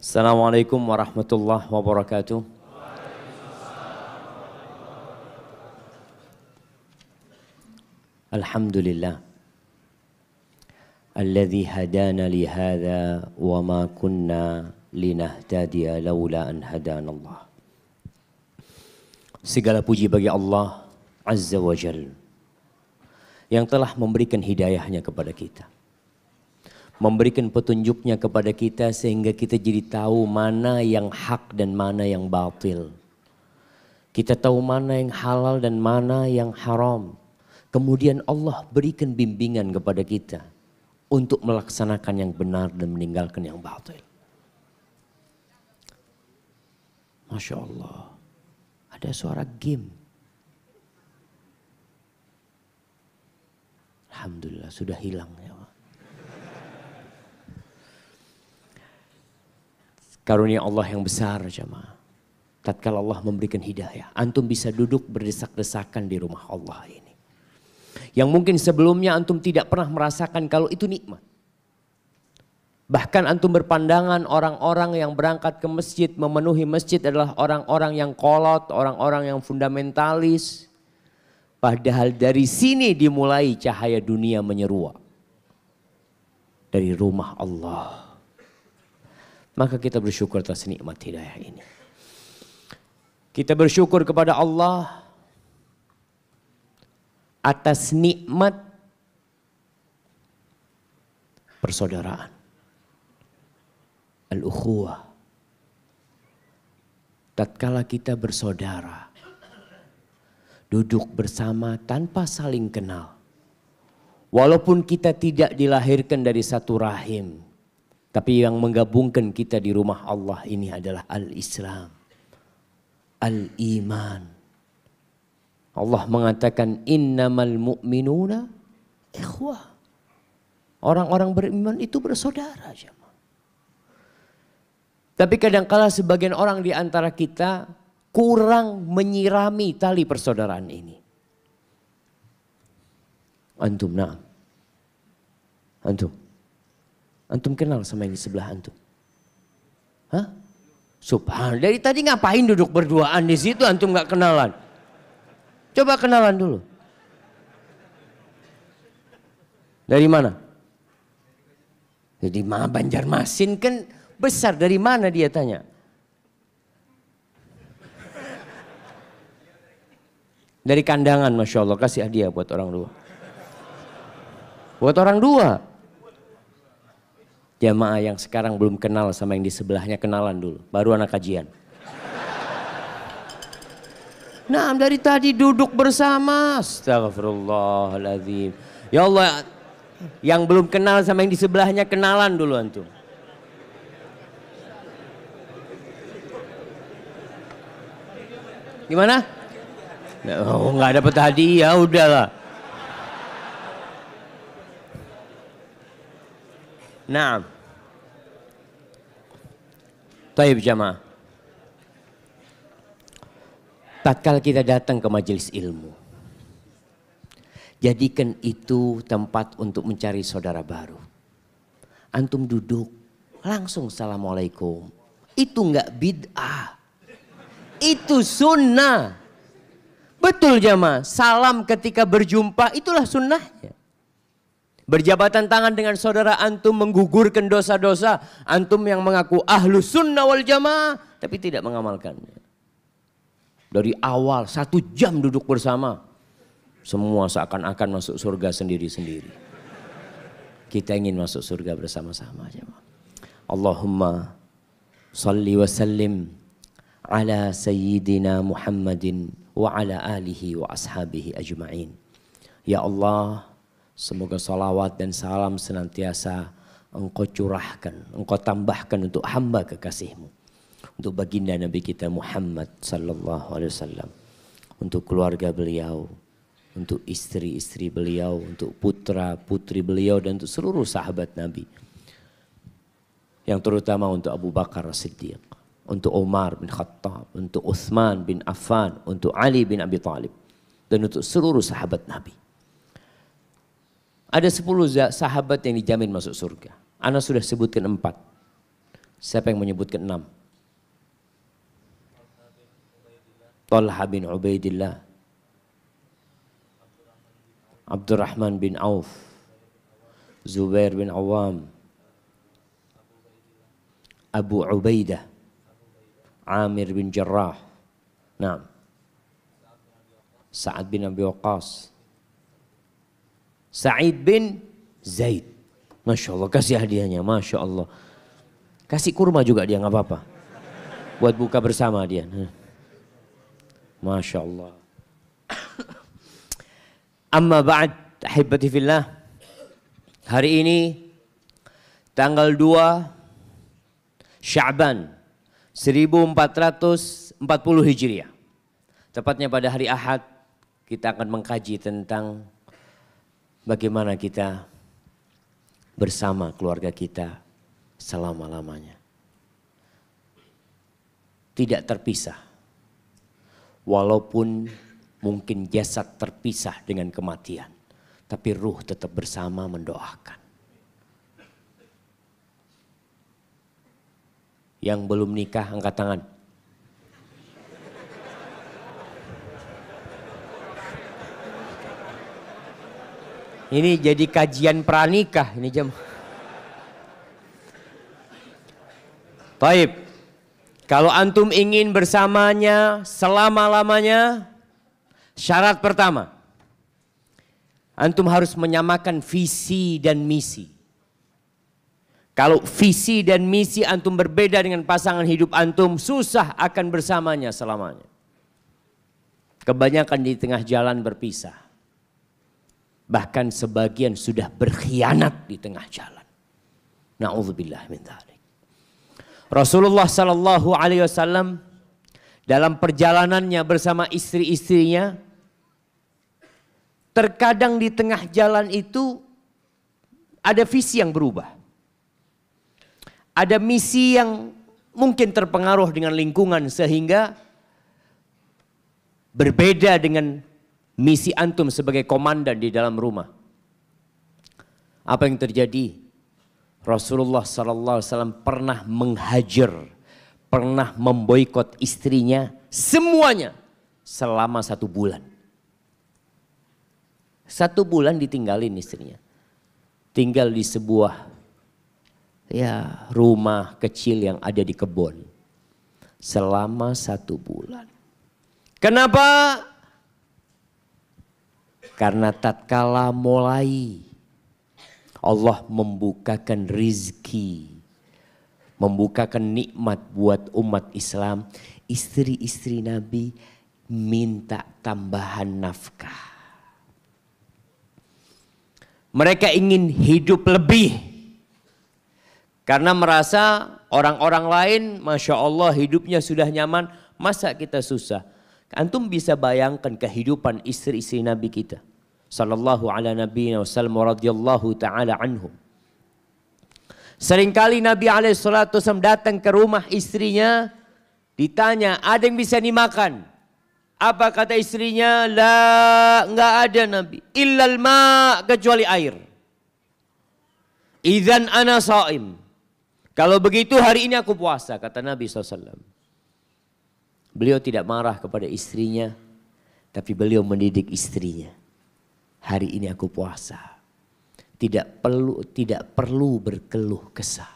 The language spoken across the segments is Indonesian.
Assalamualaikum warahmatullahi wabarakatuh. Alhamdulillah. Alladzi hadana li hadza wa ma kunna linahtadiya laula an hadanallah. Segala puji bagi Allah Azza wa Jalla yang telah memberikan hidayahnya kepada kita. Memberikan petunjuknya kepada kita sehingga kita jadi tahu mana yang hak dan mana yang batil. Kita tahu mana yang halal dan mana yang haram. Kemudian Allah berikan bimbingan kepada kita untuk melaksanakan yang benar dan meninggalkan yang batil. Masya Allah, ada suara game. Alhamdulillah sudah hilang ya. Karunia Allah yang besar jemaah. Tatkala Allah memberikan hidayah, antum bisa duduk berdesak-desakan di rumah Allah ini. Yang mungkin sebelumnya antum tidak pernah merasakan kalau itu nikmat. Bahkan antum berpandangan orang-orang yang berangkat ke masjid, memenuhi masjid adalah orang-orang yang kolot, orang-orang yang fundamentalis. Padahal dari sini dimulai cahaya dunia menyeruak. Dari rumah Allah. Maka kita bersyukur atas nikmat hidayah ini. Kita bersyukur kepada Allah atas nikmat persaudaraan. Al-ukhuwah. Tatkala kita bersaudara, duduk bersama tanpa saling kenal. Walaupun kita tidak dilahirkan dari satu rahim. Tapi yang menggabungkan kita di rumah Allah ini adalah al-Islam. Al-Iman. Allah mengatakan innamal mu'minuna ikhwah. Orang-orang beriman itu bersaudara. Tapi kadangkala sebagian orang di antara kita kurang menyirami tali persaudaraan ini. Antum na'am. Antum kenal sama yang di sebelah antum? Hah? Subhanallah, dari tadi ngapain duduk berduaan di situ antum nggak kenalan? Coba kenalan dulu. Dari mana? Jadi Banjarmasin kan besar, dari mana dia tanya? Dari Kandangan, Masya Allah, kasih hadiah buat orang dua. Buat orang dua. Jamaah yang sekarang belum kenal sama yang di sebelahnya kenalan dulu. Baru anak kajian. Nah dari tadi duduk bersama. Astagfirullahaladzim. Ya Allah, yang belum kenal sama yang di sebelahnya kenalan dulu antum. Gimana? Oh nggak dapet hadiah, udahlah. Nah, taib jamaah. Tatkala kita datang ke majelis ilmu, jadikan itu tempat untuk mencari saudara baru. Antum duduk, langsung assalamualaikum. Itu enggak bid'ah, itu sunnah. Betul jamaah, salam ketika berjumpa itulah sunnahnya. Berjabatan tangan dengan saudara antum menggugurkan dosa-dosa. Antum yang mengaku ahlus sunnah wal jamaah. Tapi tidak mengamalkannya. Dari awal 1 jam duduk bersama. Semua seakan-akan masuk surga sendiri-sendiri. Kita ingin masuk surga bersama-sama. Allahumma salli wa sallim ala sayyidina Muhammadin wa ala alihi wa ashabihi ajma'in. Ya Allah, semoga salawat dan salam senantiasa engkau curahkan, engkau tambahkan untuk hamba kekasihmu. Untuk baginda Nabi kita Muhammad sallallahu alaihi wasallam. Untuk keluarga beliau, untuk istri-istri beliau, untuk putra-putri beliau dan untuk seluruh sahabat Nabi. Yang terutama untuk Abu Bakar As-Siddiq, untuk Umar bin Khattab, untuk Uthman bin Affan, untuk Ali bin Abi Thalib. Dan untuk seluruh sahabat Nabi. Ada 10 sahabat yang dijamin masuk surga. Ana sudah sebutkan 4. Siapa yang menyebut ke-6? Talha bin Ubaidillah, Abdurrahman bin Auf, Zubair bin Awam, Abu Ubaidah, Amir bin Jarrah, nah, Sa'ad bin Abi Waqqas, Sa'id bin Zaid. Masya Allah, kasih hadiahnya, Masya Allah. Kasih kurma juga dia, nggak apa-apa. Buat buka bersama dia. Masya Allah. Amma ba'd, ahibati fillah. Hari ini tanggal 2 Sya'ban 1440 Hijriah. Tepatnya pada hari Ahad kita akan mengkaji tentang bagaimana kita bersama keluarga kita selama-lamanya. Tidak terpisah. Walaupun mungkin jasad terpisah dengan kematian. Tapi ruh tetap bersama mendoakan. Yang belum nikah angkat tangan. Ini jadi kajian pranikah ini jam. Baik. Kalau antum ingin bersamanya selama-lamanya, syarat pertama, antum harus menyamakan visi dan misi. Kalau visi dan misi antum berbeda dengan pasangan hidup antum, susah akan bersamanya selamanya. Kebanyakan di tengah jalan berpisah. Bahkan sebagian sudah berkhianat di tengah jalan. Na'udzubillah min dzalik. Rasulullah sallallahu alaihi wasallam dalam perjalanannya bersama istri-istrinya, terkadang di tengah jalan itu ada visi yang berubah. Ada misi yang mungkin terpengaruh dengan lingkungan sehingga berbeda dengan misi antum sebagai komandan di dalam rumah. Apa yang terjadi? Rasulullah SAW pernah menghajar, pernah memboikot istrinya semuanya selama 1 bulan. 1 bulan ditinggalin istrinya. Tinggal di sebuah rumah kecil yang ada di kebun. Selama 1 bulan. Kenapa? Karena tatkala mulai Allah membukakan rizki, membukakan nikmat buat umat Islam, istri-istri Nabi minta tambahan nafkah. Mereka ingin hidup lebih. Karena merasa orang-orang lain Masya Allah hidupnya sudah nyaman, masa kita susah. Antum bisa bayangkan kehidupan istri-istri Nabi kita. Sallallahu ala nabiyina wa sallam wa radiyallahu ta'ala anhum. Seringkali Nabi alaihissalatu wassalam datang ke rumah istrinya, ditanya, ada yang bisa dimakan? Apa kata istrinya? La, enggak ada Nabi. Illal ma', kecuali air. Idzan ana shaim. Kalau begitu hari ini aku puasa, kata Nabi SAW. Beliau tidak marah kepada istrinya, tapi beliau mendidik istrinya. Hari ini aku puasa. Tidak perlu berkeluh kesah.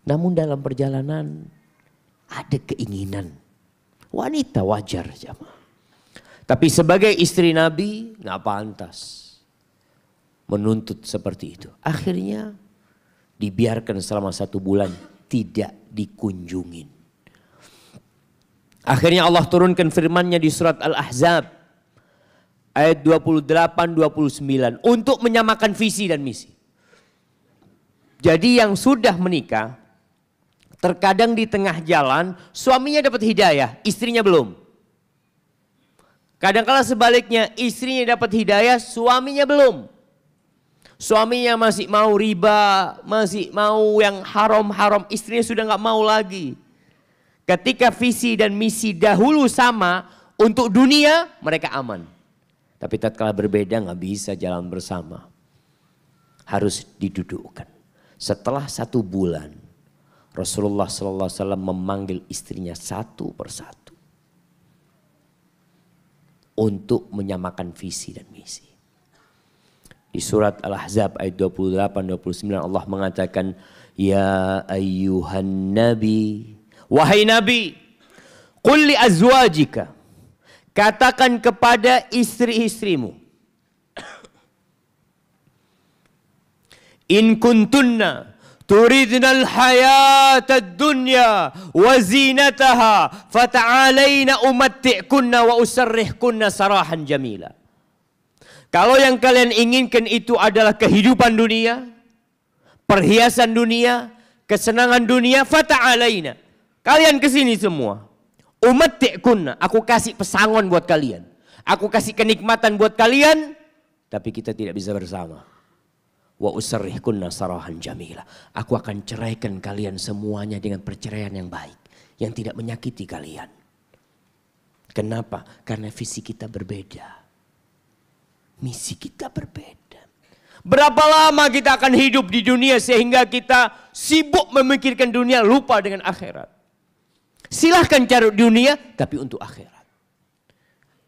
Namun dalam perjalanan ada keinginan. Wanita wajar jamaah. Tapi sebagai istri Nabi nggak pantas menuntut seperti itu. Akhirnya dibiarkan selama 1 bulan tidak dikunjungin. Akhirnya Allah turunkan firman-Nya di surat Al-Ahzab ayat 28-29 untuk menyamakan visi dan misi. Jadi yang sudah menikah terkadang di tengah jalan suaminya dapat hidayah, istrinya belum. Kadang-kala sebaliknya, istrinya dapat hidayah, suaminya belum. Suaminya masih mau riba, masih mau yang haram-haram, istrinya sudah nggak mau lagi. Ketika visi dan misi dahulu sama untuk dunia, mereka aman. Tapi tatkala berbeda nggak bisa jalan bersama. Harus didudukkan. Setelah 1 bulan, Rasulullah SAW memanggil istrinya satu persatu untuk menyamakan visi dan misi. Di surat Al-Ahzab ayat 28-29 Allah mengatakan, Ya ayyuhan nabi, wahai nabi, qul li azwajika, katakan kepada istri-istrimu, in kuntunna turidnal hayatad dunya wa zinataha fata'alaina umatti'kunna wa usarrihkunna sarahan jamila. Kalau yang kalian inginkan itu adalah kehidupan dunia, perhiasan dunia, kesenangan dunia, fata'alaina. Kalian kesini semua. Umatti'kunna, aku kasih pesangon buat kalian. Aku kasih kenikmatan buat kalian, tapi kita tidak bisa bersama. Wa usarrihkunna sarahan jamila. Aku akan ceraikan kalian semuanya dengan perceraian yang baik, yang tidak menyakiti kalian. Kenapa? Karena visi kita berbeda. Misi kita berbeda. Berapa lama kita akan hidup di dunia sehingga kita sibuk memikirkan dunia, lupa dengan akhirat. Silahkan cari dunia tapi untuk akhirat.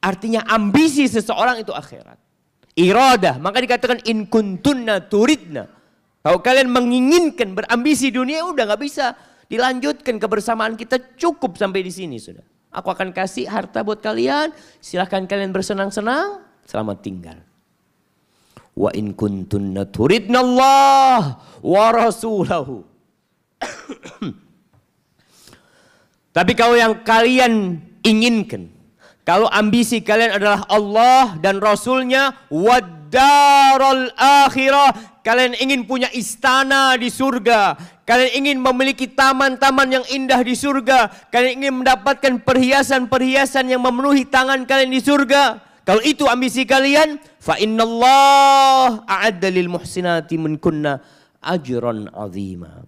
Artinya ambisi seseorang itu akhirat. Iradah, maka dikatakan in kuntunna turidna. Kalau kalian menginginkan berambisi dunia, udah gak bisa dilanjutkan kebersamaan kita, cukup sampai di sini sudah. Aku akan kasih harta buat kalian, silahkan kalian bersenang-senang, selamat tinggal. Wa in kuntunna turidna Allah wa rasulahu. Tapi kalau yang kalian inginkan, kalau ambisi kalian adalah Allah dan Rasulnya, wad-darul akhirah, kalian ingin punya istana di surga, kalian ingin memiliki taman-taman yang indah di surga, kalian ingin mendapatkan perhiasan-perhiasan yang memenuhi tangan kalian di surga. Kalau itu ambisi kalian, fa innallah a'adda lil muhsinati minkunna ajran 'azima.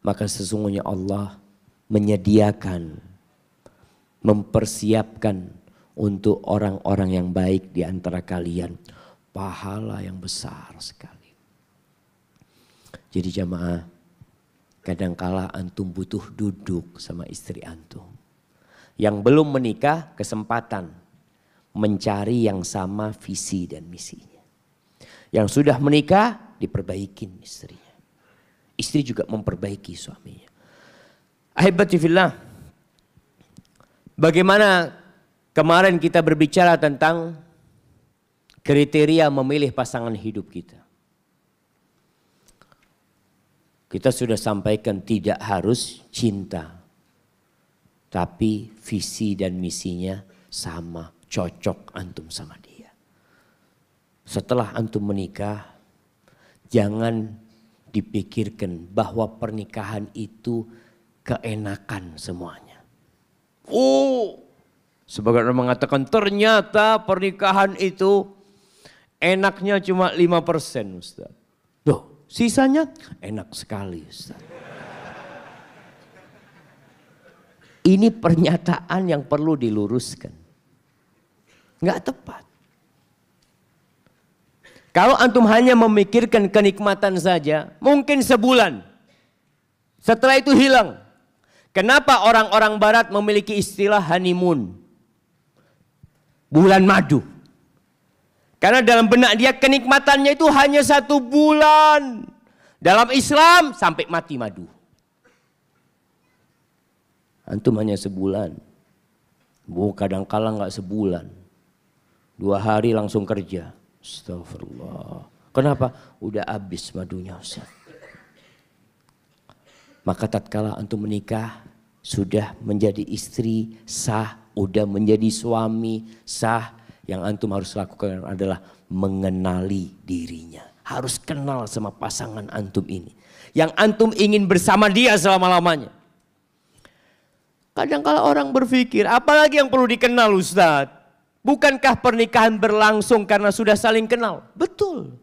Maka sesungguhnya Allah menyediakan, mempersiapkan untuk orang-orang yang baik di antara kalian pahala yang besar sekali. Jadi jamaah, kadangkala antum butuh duduk sama istri antum. Yang belum menikah kesempatan mencari yang sama visi dan misinya. Yang sudah menikah diperbaikin istrinya. Istri juga memperbaiki suaminya. Ahibati fillah, bagaimana kemarin kita berbicara tentang kriteria memilih pasangan hidup kita. Kita sudah sampaikan tidak harus cinta, tapi visi dan misinya sama, cocok antum sama dia. Setelah antum menikah, jangan dipikirkan bahwa pernikahan itu keenakan semuanya. Sebagian orang mengatakan ternyata pernikahan itu enaknya cuma 5%, Ustaz. Loh, sisanya enak sekali, Ustaz. Ini pernyataan yang perlu diluruskan. Enggak tepat. Kalau antum hanya memikirkan kenikmatan saja, mungkin sebulan. Setelah itu hilang. Kenapa orang-orang barat memiliki istilah honeymoon? Bulan madu. Karena dalam benak dia kenikmatannya itu hanya 1 bulan. Dalam Islam sampai mati madu. Antum hanya sebulan. Kadang-kala enggak sebulan. 2 hari langsung kerja. Astagfirullah. Kenapa? Udah habis madunya, Ustaz. Maka tatkala antum menikah, sudah menjadi istri sah, udah menjadi suami sah, yang antum harus lakukan adalah mengenali dirinya. Harus kenal sama pasangan antum ini. Yang antum ingin bersama dia selama-lamanya. Kadang-kala orang berpikir, apalagi yang perlu dikenal, Ustaz? Bukankah pernikahan berlangsung karena sudah saling kenal? Betul.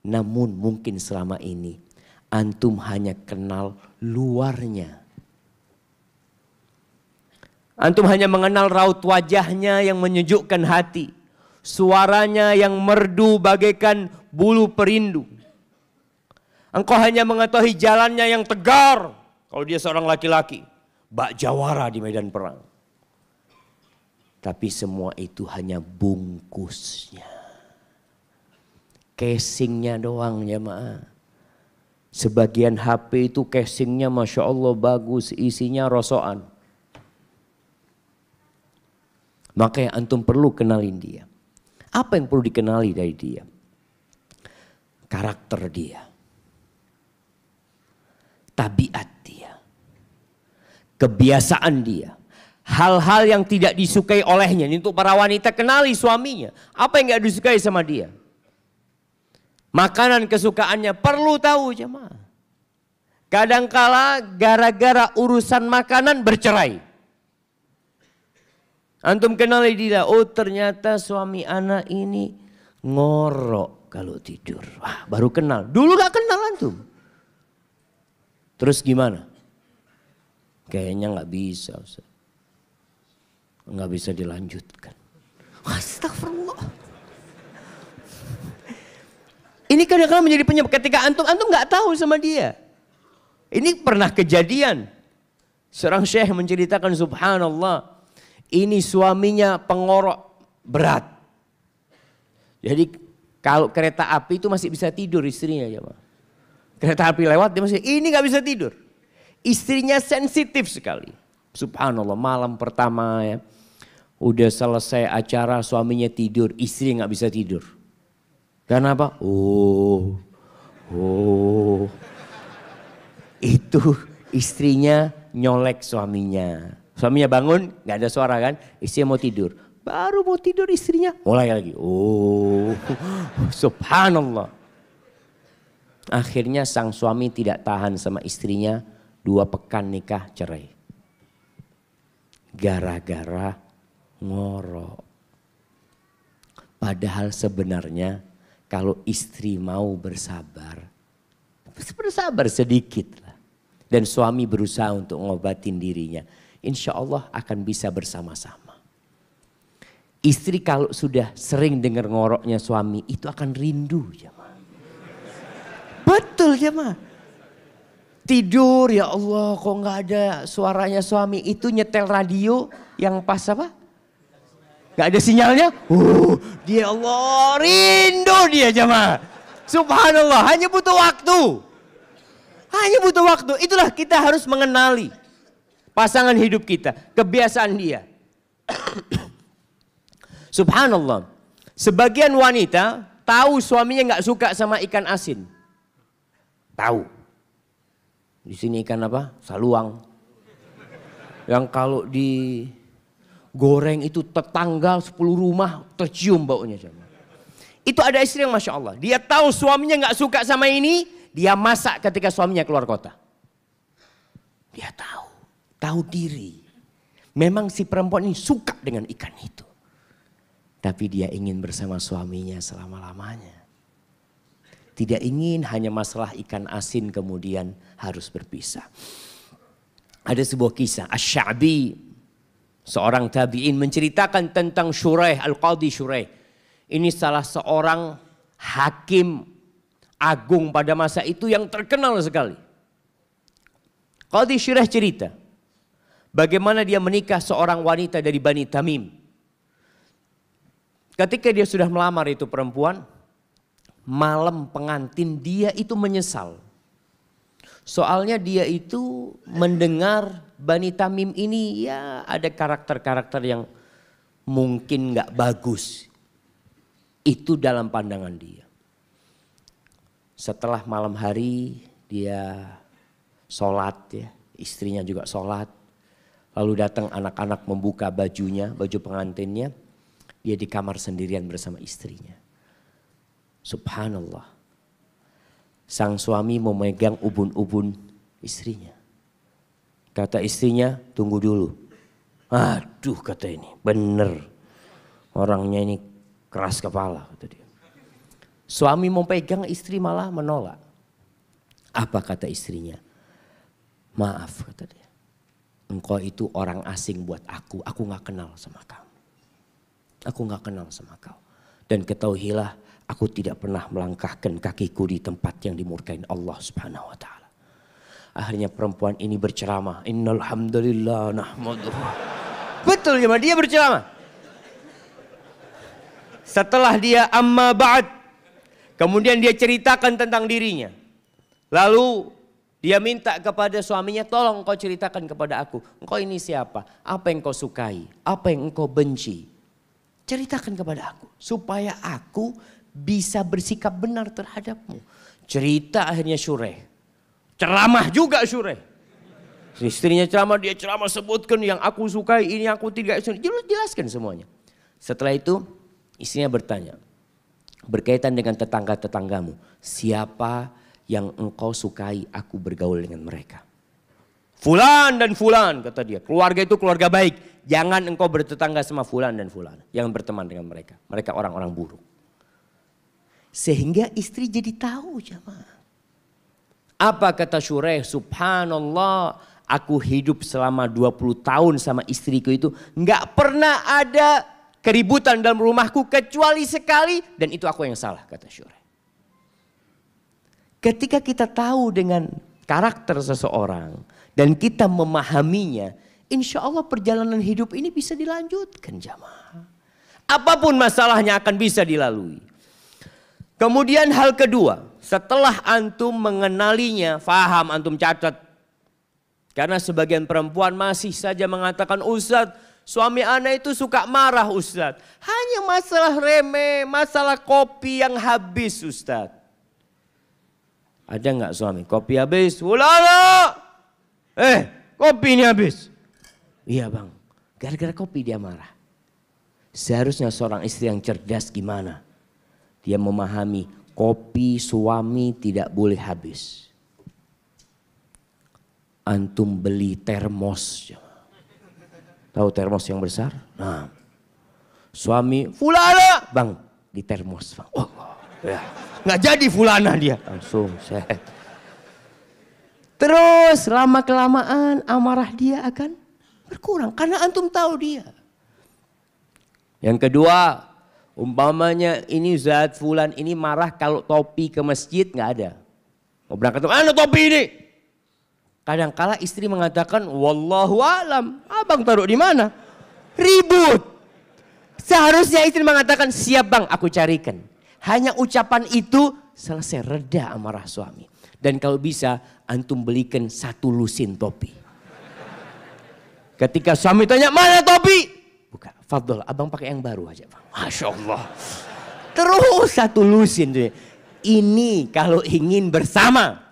Namun mungkin selama ini antum hanya kenal luarnya. Antum hanya mengenal raut wajahnya yang menyejukkan hati. Suaranya yang merdu bagaikan bulu perindu. Engkau hanya mengetahui jalannya yang tegar. Kalau dia seorang laki-laki, bak jawara di medan perang. Tapi semua itu hanya bungkusnya. Casingnya doang jemaah. Sebagian HP itu casingnya Masya Allah bagus, isinya rosokan. Makanya antum perlu kenalin dia. Apa yang perlu dikenali dari dia? Karakter dia. Tabiat dia. Kebiasaan dia. Hal-hal yang tidak disukai olehnya. Ini untuk para wanita, kenali suaminya. Apa yang gak disukai sama dia? Makanan kesukaannya perlu tahu jemaah. Kadangkala gara-gara urusan makanan bercerai. Antum kenali dia, oh ternyata suami anak ini ngorok kalau tidur. Wah, baru kenal. Dulu gak kenal antum. Terus gimana? Kayaknya gak bisa. Gak bisa dilanjutkan. Astagfirullah. Ini kadang-kadang menjadi penyebab ketika antum gak tahu sama dia. Ini pernah kejadian. Seorang syekh menceritakan subhanallah. Ini suaminya pengorok berat. Jadi kalau kereta api itu masih bisa tidur istrinya. Kereta api lewat dia masih, ini gak bisa tidur. Istrinya sensitif sekali. Subhanallah, malam pertama ya. Udah selesai acara suaminya tidur, istri gak bisa tidur. Kenapa? Itu istrinya nyolek suaminya. Suaminya bangun, gak ada suara kan, istrinya mau tidur. Baru mau tidur istrinya, mulai lagi. Subhanallah. Akhirnya sang suami tidak tahan sama istrinya, 2 pekan nikah cerai. Gara-gara ngorok. Padahal sebenarnya kalau istri mau bersabar sedikit lah. Dan suami berusaha untuk ngobatin dirinya. Insya Allah akan bisa bersama-sama. Istri kalau sudah sering dengar ngoroknya suami itu akan rindu jemaah. Betul jemaah. Tidur ya Allah kok nggak ada suaranya suami itu nyetel radio yang pas apa? Gak ada sinyalnya. Dia Allah rindu dia jemaah. Subhanallah hanya butuh waktu. Hanya butuh waktu. Itulah kita harus mengenali pasangan hidup kita, kebiasaan dia. Subhanallah. Sebagian wanita tahu suaminya nggak suka sama ikan asin. Tahu. Di sini ikan apa? Saluang. Yang kalau digoreng itu tetangga 10 rumah tercium baunya. Itu ada istri yang Masya Allah. Dia tahu suaminya nggak suka sama ini. Dia masak ketika suaminya keluar kota. Dia tahu. Tahu diri. Memang si perempuan ini suka dengan ikan itu. Tapi dia ingin bersama suaminya selama-lamanya. Tidak ingin hanya masalah ikan asin kemudian harus berpisah. Ada sebuah kisah. Asy-Sya'bi, seorang tabi'in menceritakan tentang Syuraih, Al-Qadhi Syuraih. Ini salah seorang hakim agung pada masa itu yang terkenal sekali. Qadhi Syuraih cerita. Bagaimana dia menikah seorang wanita dari Bani Tamim. Ketika dia sudah melamar itu perempuan, malam pengantin dia itu menyesal. Soalnya dia itu mendengar Bani Tamim ini ya ada karakter-karakter yang mungkin gak bagus. Itu dalam pandangan dia. Setelah malam hari dia sholat ya, istrinya juga sholat. Lalu datang anak-anak membuka bajunya, baju pengantinnya. Dia di kamar sendirian bersama istrinya. Subhanallah. Sang suami memegang ubun-ubun istrinya. Kata istrinya, tunggu dulu. Aduh kata ini, bener. Orangnya ini keras kepala kata dia. Suami mau pegang, istri malah menolak. Apa kata istrinya? Maaf kata dia. Engkau itu orang asing buat aku gak kenal sama kamu. Aku gak kenal sama kau. Dan ketahuilah Aku tidak pernah melangkahkan kakiku di tempat yang dimurkain Allah Subhanahu wa taala. Akhirnya perempuan ini berceramah, innal hamdalillah nahmaduhu. Betul ya, dia berceramah. Setelah dia amma ba'd, kemudian dia ceritakan tentang dirinya. Lalu dia minta kepada suaminya, tolong engkau ceritakan kepada aku. Engkau ini siapa? Apa yang engkau sukai? Apa yang engkau benci? Ceritakan kepada aku. Supaya aku bisa bersikap benar terhadapmu. Cerita akhirnya Syureh. Ceramah juga Syureh. Istrinya ceramah, dia ceramah sebutkan yang aku sukai, ini aku tidak sukai. Jelaskan semuanya. Setelah itu istrinya bertanya. Berkaitan dengan tetangga-tetanggamu. Siapa yang engkau sukai aku bergaul dengan mereka? Fulan dan fulan, kata dia. Keluarga itu keluarga baik. Jangan engkau bertetangga sama fulan dan fulan. Jangan berteman dengan mereka. Mereka orang-orang buruk. Sehingga istri jadi tahu jamaah. Apa kata Syureh? Subhanallah, aku hidup selama 20 tahun sama istriku itu. Nggak pernah ada keributan dalam rumahku kecuali sekali. Dan itu aku yang salah, kata Syureh. Ketika kita tahu dengan karakter seseorang dan kita memahaminya, insya Allah perjalanan hidup ini bisa dilanjutkan jamaah. Apapun masalahnya akan bisa dilalui. Kemudian hal kedua, setelah antum mengenalinya, faham antum catat. Karena sebagian perempuan masih saja mengatakan, Ustadz, suami ana itu suka marah Ustadz. Hanya masalah remeh, masalah kopi yang habis Ustadz. Ada nggak suami? Kopi habis, ulala. Kopi ini habis. Iya bang, gara-gara kopi dia marah. Seharusnya seorang istri yang cerdas gimana? Dia memahami kopi suami tidak boleh habis. Antum beli termos. Tahu termos yang besar? Nah, suami fulana. Bang, di termos bang. Oh, ya. Nggak jadi fulana dia. Langsung set. Terus lama kelamaan amarah dia akan berkurang. Karena antum tahu dia. Yang kedua, umpamanya ini zat fulan ini marah kalau topi ke masjid nggak ada. Mau berangkat, mana topi ini? Kadangkala istri mengatakan, wallahu alam, abang taruh di mana? Ribut. Seharusnya istri mengatakan, siap bang, aku carikan. Hanya ucapan itu selesai, reda amarah suami. Dan kalau bisa antum belikan 1 lusin topi. Ketika suami tanya mana topi? Bukan, fadol abang pakai yang baru aja bang. Masya Allah. Terus 1 lusin. Ini kalau ingin bersama.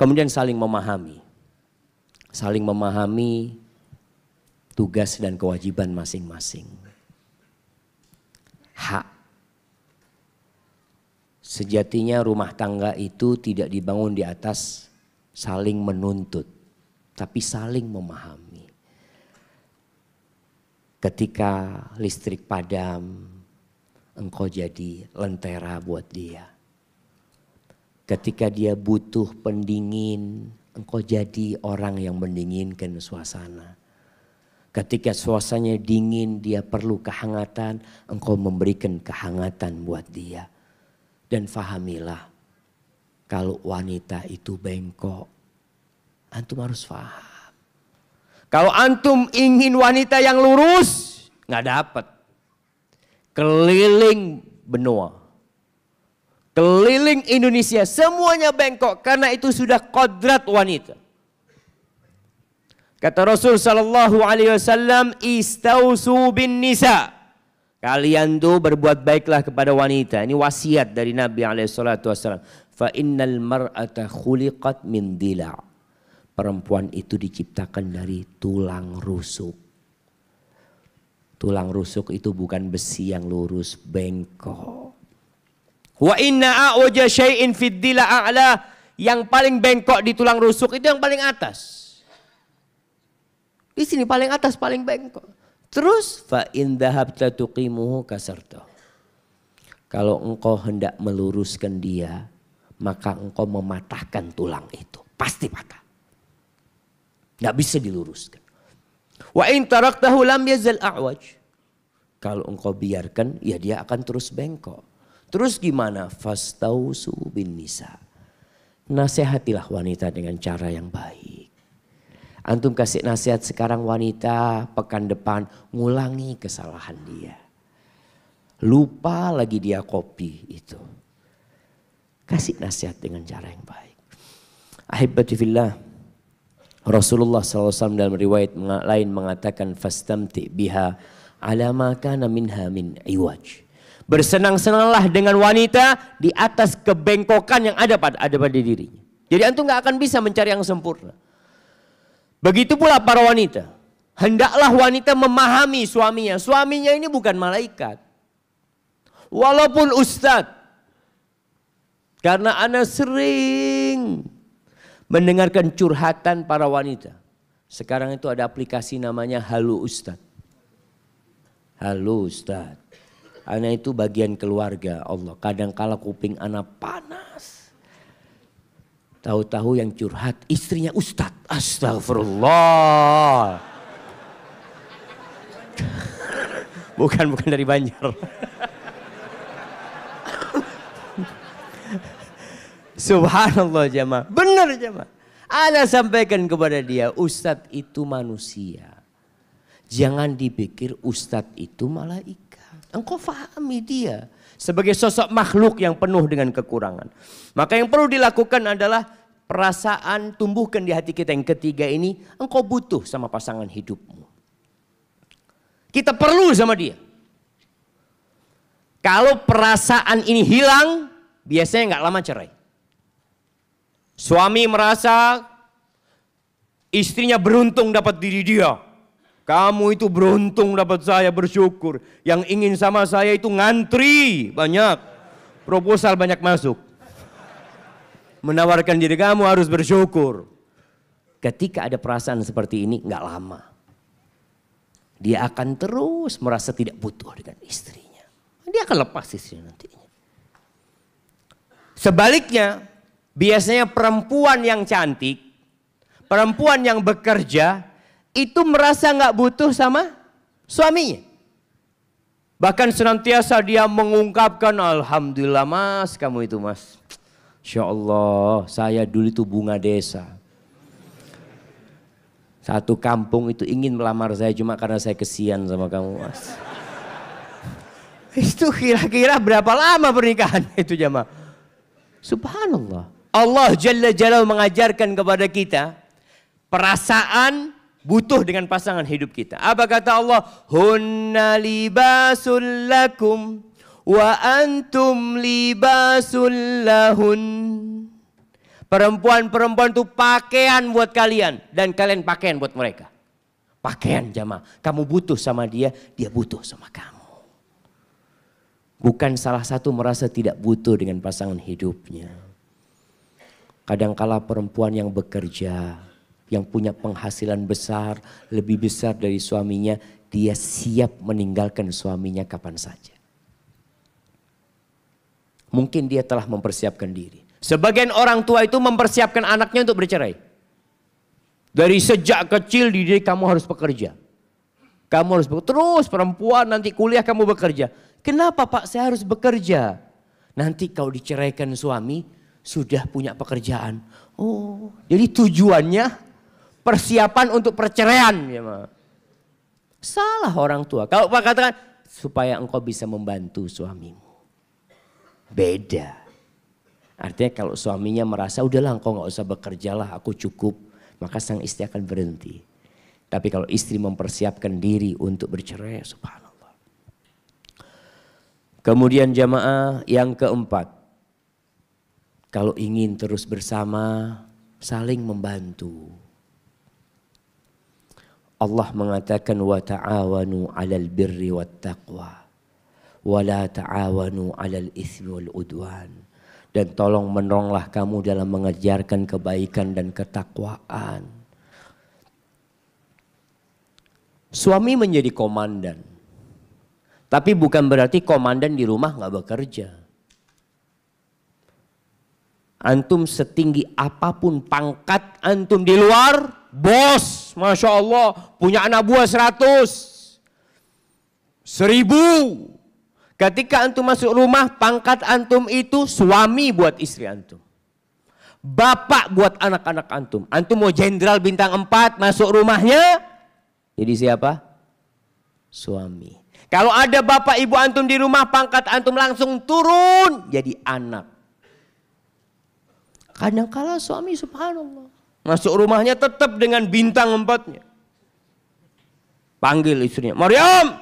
Kemudian saling memahami. Saling memahami tugas dan kewajiban masing-masing. Hak. Sejatinya rumah tangga itu tidak dibangun di atas saling menuntut, tapi saling memahami. Ketika listrik padam, engkau jadi lentera buat dia. Ketika dia butuh pendingin, engkau jadi orang yang mendinginkan suasana. Ketika suasananya dingin, dia perlu kehangatan, engkau memberikan kehangatan buat dia. Dan fahamilah, kalau wanita itu bengkok, antum harus faham. Kalau antum ingin wanita yang lurus, nggak dapat. Keliling benua, keliling Indonesia, semuanya bengkok karena itu sudah kodrat wanita. Kata Rasul sallallahu alaihi wasallam, istausu bin nisa. Kalian tuh berbuat baiklah kepada wanita. Ini wasiat dari Nabi alaihi salatu wasallam. Fa innal mar'ata khuliqat min dila'. Perempuan itu diciptakan dari tulang rusuk. Tulang rusuk itu bukan besi yang lurus, bengkok. Wa inna a'waja syai'in fid dila' a'la. Yang paling bengkok di tulang rusuk itu yang paling atas. Di sini paling atas, paling bengkok. Terus fa in dhahabta tuqimuhu kasarta. Kalau engkau hendak meluruskan dia, maka engkau mematahkan tulang itu. Pasti patah. Enggak bisa diluruskan. Wa in taraktahu lam yazal a'waj. Kalau engkau biarkan, ya dia akan terus bengkok. Terus gimana? Fastausu bin nisa. Nasihatilah wanita dengan cara yang baik. Antum kasih nasihat sekarang wanita, pekan depan ngulangi kesalahan dia. Lupa lagi dia kopi itu. Kasih nasihat dengan cara yang baik. Ahibati fillah. Rasulullah SAW dalam riwayat lain mengatakan fastamti biha ala ma kana minha min iwaj. Bersenang-senanglah dengan wanita di atas kebengkokan yang ada pada dirinya. Jadi antum gak akan bisa mencari yang sempurna. Begitu pula para wanita. Hendaklah wanita memahami suaminya. Suaminya ini bukan malaikat. Walaupun ustadz. Karena ana sering mendengarkan curhatan para wanita. Sekarang itu ada aplikasi namanya Halo Ustadz. Halo Ustadz. Ana itu bagian keluarga Allah. Kadangkala kuping ana panas. Tahu-tahu yang curhat istrinya Ustadz. Astagfirullah. Bukan dari Banjar. Subhanallah jamaah. Benar jamaah. Ana sampaikan kepada dia, Ustadz itu manusia. Jangan dipikir Ustadz itu malaikat. Engkau fahami dia sebagai sosok makhluk yang penuh dengan kekurangan. Maka yang perlu dilakukan adalah perasaan tumbuhkan di hati kita. Yang ketiga ini, engkau butuh sama pasangan hidupmu. Kita perlu sama dia. Kalau perasaan ini hilang, biasanya nggak lama cerai. Suami merasa istrinya beruntung dapat diri dia. Kamu itu beruntung dapat saya, bersyukur. Yang ingin sama saya itu ngantri banyak. Proposal banyak masuk. Menawarkan diri kamu harus bersyukur. Ketika ada perasaan seperti ini nggak lama. Dia akan terus merasa tidak butuh dengan istrinya. Dia akan lepas istrinya nantinya. Sebaliknya, biasanya perempuan yang cantik, perempuan yang bekerja, itu merasa nggak butuh sama suaminya. Bahkan senantiasa dia mengungkapkan, Alhamdulillah mas, kamu itu mas. Insya Allah, saya dulu itu bunga desa. Satu kampung itu ingin melamar saya cuma karena saya kesian sama kamu mas. Itu kira-kira berapa lama pernikahan itu jamaah? Subhanallah. Allah Jalla Jalla mengajarkan kepada kita perasaan butuh dengan pasangan hidup kita. Apa kata Allah? Hunna libasul lakum wa antum libasul lahun. Perempuan-perempuan itu pakaian buat kalian dan kalian pakaian buat mereka. Pakaian jamaah. Kamu butuh sama dia, dia butuh sama kamu. Bukan salah satu merasa tidak butuh dengan pasangan hidupnya. Kadangkala perempuan yang bekerja, yang punya penghasilan besar, lebih besar dari suaminya, dia siap meninggalkan suaminya kapan saja. Mungkin dia telah mempersiapkan diri. Sebagian orang tua itu mempersiapkan anaknya untuk bercerai. Dari sejak kecil dididik kamu harus bekerja. Kamu harus bekerja. Terus perempuan nanti kuliah kamu bekerja. Kenapa Pak saya harus bekerja? Nanti kalau diceraikan suami sudah punya pekerjaan. Oh, jadi tujuannya persiapan untuk perceraian. Ya, salah orang tua. Kalau Pak katakan supaya engkau bisa membantu suamimu. Beda. Artinya kalau suaminya merasa udahlah engkau gak usah bekerja lah, aku cukup. Maka sang istri akan berhenti. Tapi kalau istri mempersiapkan diri untuk bercerai, subhanallah. Kemudian jamaah yang keempat. Kalau ingin terus bersama, saling membantu. Allah mengatakan wa ta'awanu 'alal birri wat taqwa wa la ta'awanu 'alal itsmi wal udwan. Dan tolong menolonglah kamu dalam mengejarkan kebaikan dan ketakwaan. Suami menjadi komandan. Tapi bukan berarti komandan di rumah nggak bekerja. Antum setinggi apapun pangkat antum di luar, bos, Masya Allah, punya anak buah 100. 1000. Ketika antum masuk rumah, pangkat antum itu suami buat istri antum. Bapak buat anak-anak antum. Antum mau jenderal bintang 4 masuk rumahnya, jadi siapa? Suami. Kalau ada bapak ibu antum di rumah, pangkat antum langsung turun jadi anak. Kadang-kala suami subhanallah masuk rumahnya tetap dengan bintang 4-nya. Panggil istrinya, Maryam,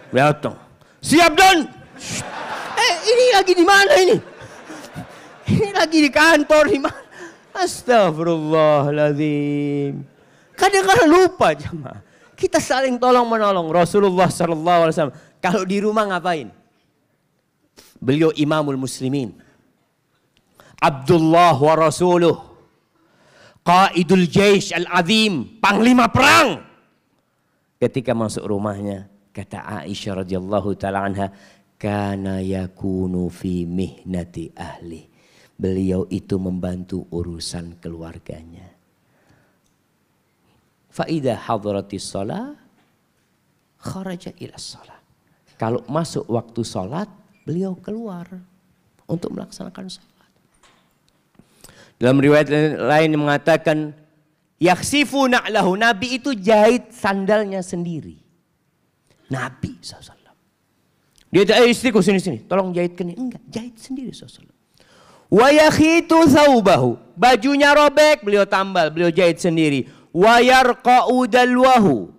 datang. Siap Don. Ini lagi di mana ini? Ini lagi di kantor di mana? Astagfirullahaladzim. Kadang-kadang lupa jemaah. Kita saling tolong menolong. Rasulullah SAW kalau di rumah ngapain? Beliau imamul muslimin. Abdullah wa rasuluh. Qaidul jaish al-azim. Panglima perang. Ketika masuk rumahnya, kata Aisyah radhiyallahu ta'ala anha, kana yakunu fi mihnati ahli. Beliau itu membantu urusan keluarganya. Faidah hadratis shalah kharaja ila shalah. Kalau masuk waktu sholat, beliau keluar untuk melaksanakan sholat. Dalam riwayat lain mengatakan, yaksifu na'lahu. Nabi itu jahit sandalnya sendiri. Nabi SAW. Dia istriku sini, tolong jahitkan ini. Enggak, jahit sendiri SAW. Wa yakhitu thawbahu. Bajunya robek, beliau tambal, beliau jahit sendiri. Wa yarqa'u dalwahu.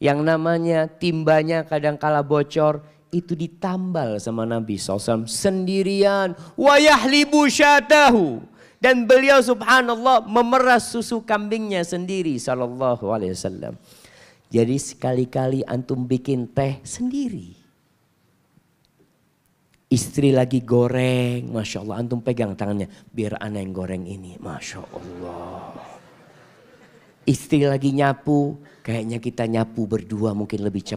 Yang namanya timbanya kadangkala bocor, itu ditambal sama Nabi SAW sendirian. Wa yahlibu syatahu. Dan beliau subhanallah memeras susu kambingnya sendiri sallallahu alaihi wasallam. Jadi sekali-kali antum bikin teh sendiri. Istri lagi goreng, Masya Allah, antum pegang tangannya, biar ana yang goreng ini, Masya Allah. Istri lagi nyapu, kayaknya kita nyapu berdua mungkin lebih cepat.